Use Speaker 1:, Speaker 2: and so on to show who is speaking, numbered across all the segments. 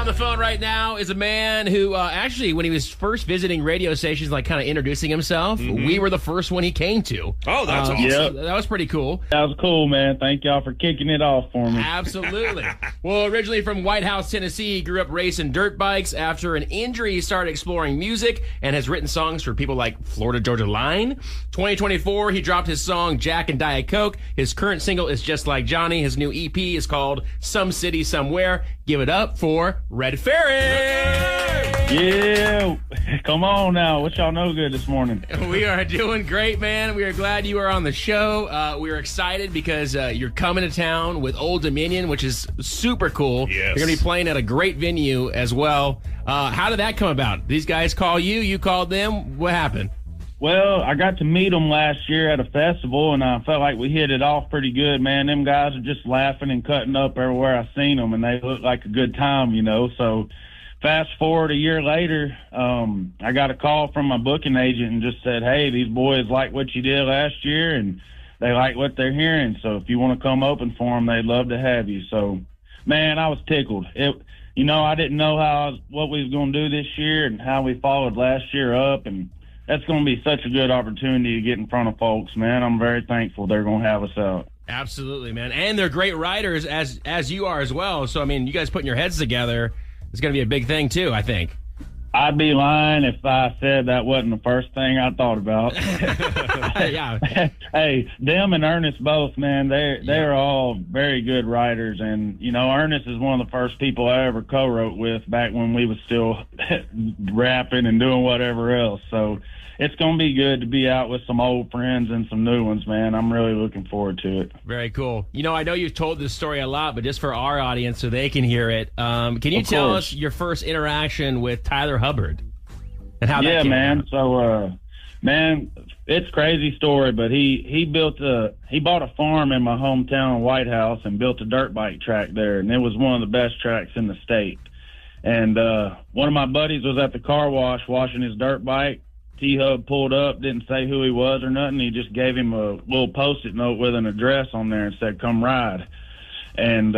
Speaker 1: the phone right now is a man who actually, when he was first visiting radio stations, like kind of introducing himself, we were the first one he came to.
Speaker 2: Oh, that's awesome.
Speaker 1: Yep. That was pretty cool.
Speaker 3: That was cool, man. Thank y'all for kicking it off for me.
Speaker 1: Absolutely. Well, originally from White House, Tennessee, he grew up racing dirt bikes. After an injury, he started exploring music and has written songs for people like Florida Georgia Line. 2024, he dropped his song Jack and Diet Coke. His current single is Just Like Johnny. His new EP is called Some City Somewhere. Give it up for Redferrin!
Speaker 3: Yeah, come on now. What y'all know good this morning?
Speaker 1: We are doing great, man. We are glad you are on the show. We are excited because you're coming to town with Old Dominion, which is super cool.
Speaker 2: Yes.
Speaker 1: You're going to be playing at a great venue as well. How did that come about? These guys call you, you called them. What happened?
Speaker 3: Well, I got to meet them last year at a festival, and I felt like we hit it off pretty good, man. Them guys are just laughing and cutting up everywhere I seen them, and they look like a good time, you know. So fast forward a year later, I got a call from my booking agent and just said, hey, these boys like what you did last year, and they like what they're hearing. So if you want to come open for them, they'd love to have you. So, man, I was tickled. You know, I didn't know what we was going to do this year and how we followed last year up, and that's going to be such a good opportunity to get in front of folks, man. I'm very thankful they're going to have us out.
Speaker 1: Absolutely, man. And they're great writers as you are as well. So, I mean, you guys putting your heads together is going to be a big thing, too, I think.
Speaker 3: I'd be lying if I said that wasn't the first thing I thought about.
Speaker 1: Yeah.
Speaker 3: Hey, them and Ernest both, man, they're all very good writers. And, you know, Ernest is one of the first people I ever co-wrote with back when we was still rapping and doing whatever else. So it's going to be good to be out with some old friends and some new ones, man. I'm really looking forward to it.
Speaker 1: Very cool. You know, I know you've told this story a lot, but just for our audience so they can hear it, can you tell us your first interaction with Tyler Hubbard and how that came
Speaker 3: man.
Speaker 1: about?
Speaker 3: So, man, it's a crazy story, but he bought a farm in my hometown, White House, and built a dirt bike track there, and it was one of the best tracks in the state. And one of my buddies was at the car wash washing his dirt bike. T-Hub pulled up, didn't say who he was or nothing. He just gave him a little Post-it note with an address on there and said, come ride. And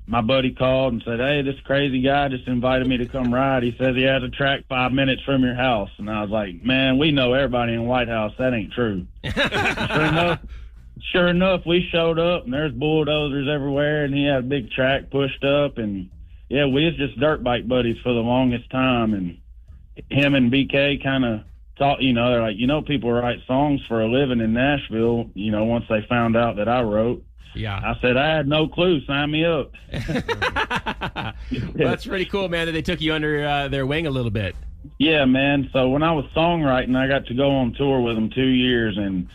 Speaker 3: my buddy called and said, hey, this crazy guy just invited me to come ride. He says he has a track 5 minutes from your house. And I was like, man, we know everybody in White House. That ain't true. Sure enough, we showed up, and there's bulldozers everywhere, and he had a big track pushed up. And, yeah, we was just dirt bike buddies for the longest time. And him and BK kind of thought, you know, they're like, you know, people write songs for a living in Nashville, you know, once they found out that I wrote.
Speaker 1: Yeah.
Speaker 3: I said, I had no clue. Sign me up.
Speaker 1: Well, that's pretty cool, man, that they took you under their wing a little bit.
Speaker 3: Yeah, man. So when I was songwriting, I got to go on tour with them 2 years, and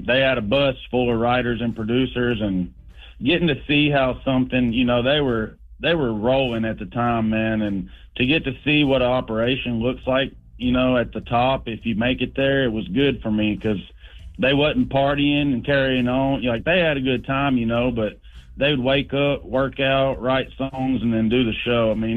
Speaker 3: they had a bus full of writers and producers, and getting to see how something, you know, they were rolling at the time, man, and to get to see what an operation looks like, you know, at the top, if you make it there, it was good for me because they wasn't partying and carrying on. Like, they had a good time, you know, but they would wake up, work out, write songs, and then do the show. I mean,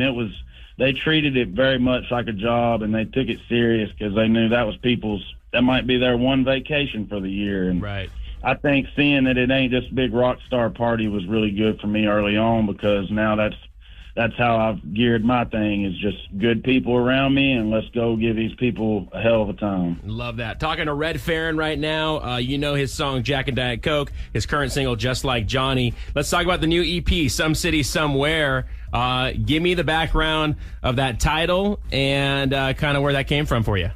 Speaker 3: they treated it very much like a job, and they took it serious because they knew that might be their one vacation for the year. And
Speaker 1: right.
Speaker 3: I think seeing that it ain't just a big rock star party was really good for me early on, because now that's how I've geared my thing, is just good people around me, and let's go give these people a hell of a time.
Speaker 1: Love that. Talking to Redferrin right now, you know his song Jack and Diet Coke, his current single Just Like Johnny. Let's talk about the new EP, Some City Somewhere. Give me the background of that title and kind of where that came from for you.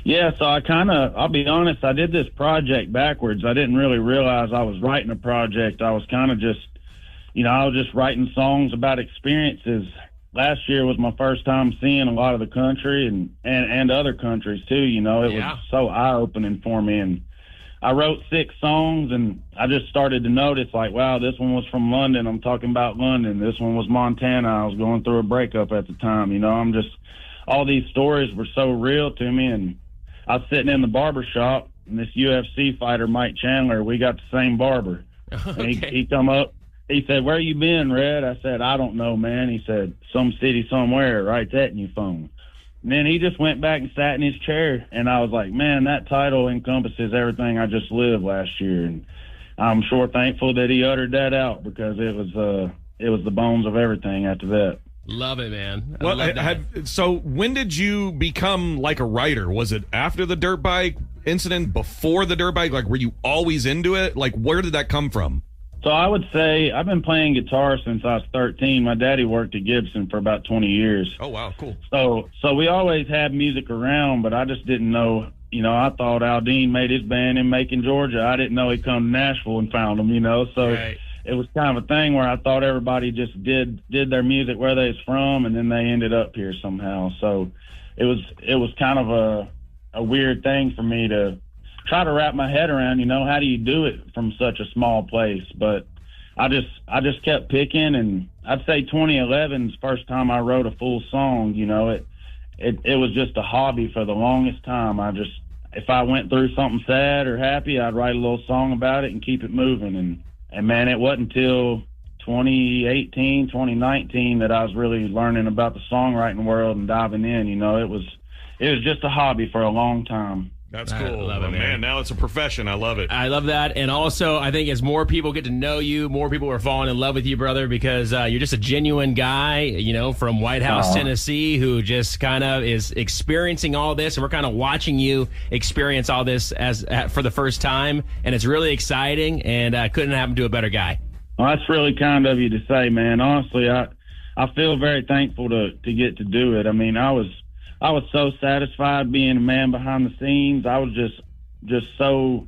Speaker 3: Yeah, so I'll be honest, I did this project backwards. I didn't really realize I was writing a project. I was kind of just, you know, I was just writing songs about experiences. Last year was my first time seeing a lot of the country and other countries too. You know, it was so eye-opening for me. And I wrote 6 songs, and I just started to notice, like, wow, this one was from London. I'm talking about London. This one was Montana. I was going through a breakup at the time. You know, all these stories were so real to me. And I was sitting in the barber shop, and this UFC fighter, Mike Chandler, we got the same barber. Okay. And he come up. He said, where you been, Red? I said, I don't know, man. He said, some city somewhere. Write that in your phone. And then he just went back and sat in his chair, and I was like, man, that title encompasses everything I just lived last year. And I'm sure thankful that he uttered that out, because it was the bones of everything after that.
Speaker 1: Love it, man.
Speaker 2: Well, so when did you become like a writer? Was it after the dirt bike incident, before the dirt bike? Like, were you always into it? Like, where did that come from?
Speaker 3: So I would say I've been playing guitar since I was 13. My daddy worked at Gibson for about 20 years.
Speaker 2: Oh, wow, cool.
Speaker 3: So we always had music around, but I just didn't know. You know, I thought Aldine made his band in Macon, Georgia. I didn't know he'd come to Nashville and found them, you know. So
Speaker 1: right.
Speaker 3: It was kind of a thing where I thought everybody just did their music where they was from, and then they ended up here somehow. So it was kind of a weird thing for me to try to wrap my head around, you know, how do you do it from such a small place? But I just kept picking, and I'd say 2011's first time I wrote a full song. You know, it was just a hobby for the longest time. If I went through something sad or happy, I'd write a little song about it and keep it moving. And man, it wasn't until 2018, 2019 that I was really learning about the songwriting world and diving in. You know, it was just a hobby for a long time.
Speaker 2: That's cool.
Speaker 1: I love it, man.
Speaker 2: Now it's a profession. I love it.
Speaker 1: I love that. And also, I think as more people get to know you, more people are falling in love with you, brother, because you're just a genuine guy, you know, from White House, Tennessee, who just kind of is experiencing all this. And we're kind of watching you experience all this for the first time. And it's really exciting, and couldn't happen to a better guy.
Speaker 3: Well, that's really kind of you to say, man. Honestly, I feel very thankful to get to do it. I mean, I was so satisfied being a man behind the scenes. I was just so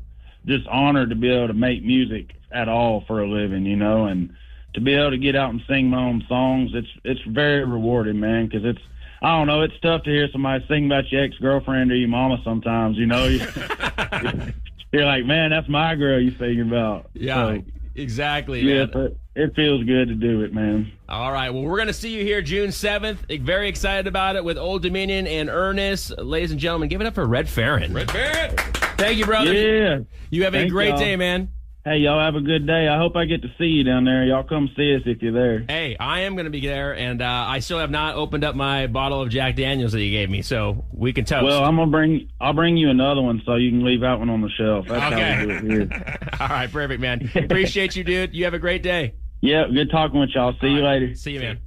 Speaker 3: honored to be able to make music at all for a living, you know, and to be able to get out and sing my own songs. It's very rewarding, man, because I don't know, it's tough to hear somebody sing about your ex-girlfriend or your mama sometimes, you know. You're like, man, that's my girl you singing about.
Speaker 1: Yeah, so, exactly.
Speaker 3: Yeah,
Speaker 1: man.
Speaker 3: It feels good to do it, man.
Speaker 1: All right. Well, we're going to see you here June 7th. Very excited about it with Old Dominion and Ernest. Ladies and gentlemen, give it up for Redferrin.
Speaker 2: Redferrin.
Speaker 1: Thank you, brother.
Speaker 3: Yeah.
Speaker 1: You have a great day, man.
Speaker 3: Hey, y'all have a good day. I hope I get to see you down there. Y'all come see us if you're there.
Speaker 1: Hey, I am going to be there, and I still have not opened up my bottle of Jack Daniels that you gave me, so we can toast.
Speaker 3: Well, I'll bring you another one so you can leave that one on the shelf. That's how we do it here.
Speaker 1: All right, perfect, man. Appreciate you, dude. You have a great day.
Speaker 3: Yeah, good talking with y'all. See you later.
Speaker 1: See you, man.